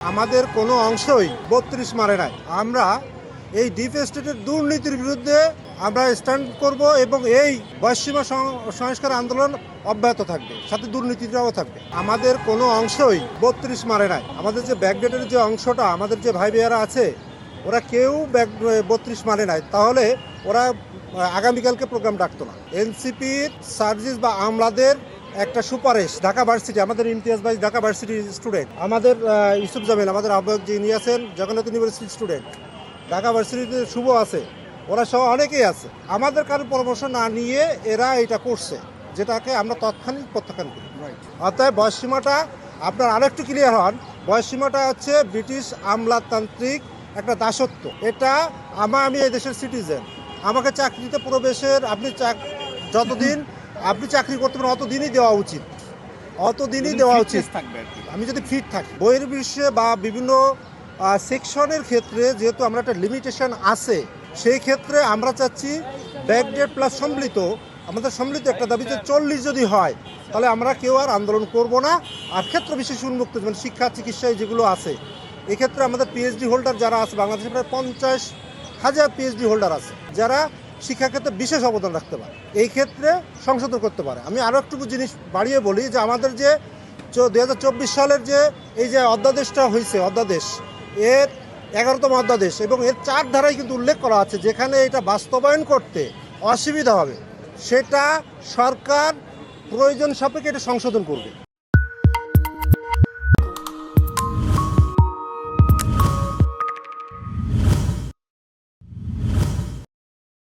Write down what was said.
আমাদের কোনো অংশই ৩২ মারে নাই। আমরা এই ডিপ স্টেটের দুর্নীতির বিরুদ্ধে আমরা স্ট্যান্ড করব এবং এই বয়সসীমা সংস্কার আন্দোলন অব্যাহত থাকবে, সাথে দুর্নীতিটাও থাকবে। আমাদের কোনো অংশই ৩২ মারে নাই। আমাদের যে ব্যাকডেটের যে অংশটা, আমাদের যে ভাই ভাইয়ারা আছে ওরা কেউ ৩২ মানে নাই, তাহলে ওরা আগামীকালকে প্রোগ্রাম ডাকতো না। এনসিপির সার্জিস বা আমলাদের একটা সুপারিশ, ঢাকা ভার্সিটি, আমাদের ইমতিয়াজ ভাই ঢাকা ভার্সিটির স্টুডেন্ট, আমাদের ইউসুফ জামিল, আমাদের আহ্বায়ক যিনি আছেন জগন্নাথ ইউনিভার্সিটির স্টুডেন্ট, ঢাকা ভার্সিটিতে শুভ আছে, ওরা সহ অনেকেই আছে। আমাদের কারো পরামর্শ না নিয়ে এরা এটা করছে, যেটাকে আমরা তৎক্ষণিক প্রত্যাখ্যান করি। অর্থাৎ বয়সসীমাটা আপনার আরেকটু ক্লিয়ার হন, বয়সসীমাটা হচ্ছে ব্রিটিশ আমলাতান্ত্রিক একটা দাসত্ব। এটা আমি এই দেশের সিটিজেন, আমাকে চাকরিতে প্রবেশের যতদিন আপনি চাকরি করতে পারেন অতদিনই দেওয়া উচিত, অতদিনই দেওয়া উচিত আমি যদি ফিট থাকি। বহির্বিশ্বে বা বিভিন্ন সেকশনের ক্ষেত্রে যেহেতু আমরা একটা লিমিটেশন আছে, সেই ক্ষেত্রে আমরা চাচ্ছি ব্যাকডেট প্লাস সম্মিলিত, আমাদের সম্মিলিত একটা দাবি যে 40 যদি হয় তাহলে আমরা কেউ আর আন্দোলন করব না। আর ক্ষেত্র বিশেষ উন্মুক্ত, মানে শিক্ষা চিকিৎসায় যেগুলো আছে, এক্ষেত্রে আমাদের পিএইচডি হোল্ডার যারা আছে, বাংলাদেশে প্রায় 50,000 পিএইচডি হোল্ডার আছে যারা শিক্ষাক্ষেত্রে বিশেষ অবদান রাখতে পারে, এই ক্ষেত্রে সংশোধন করতে পারে। আমি আরও একটু জিনিস বাড়িয়ে বলি যে আমাদের যে 2024 সালের যে এই যে অধ্যাদেশটা হয়েছে, অধ্যাদেশ এর 11তম অধ্যাদেশ, এবং এর 4 ধারায় কিন্তু উল্লেখ করা আছে যেখানে এটা বাস্তবায়ন করতে অসুবিধা হবে, সেটা সরকার প্রয়োজন সাপেক্ষে এটা সংশোধন করবে।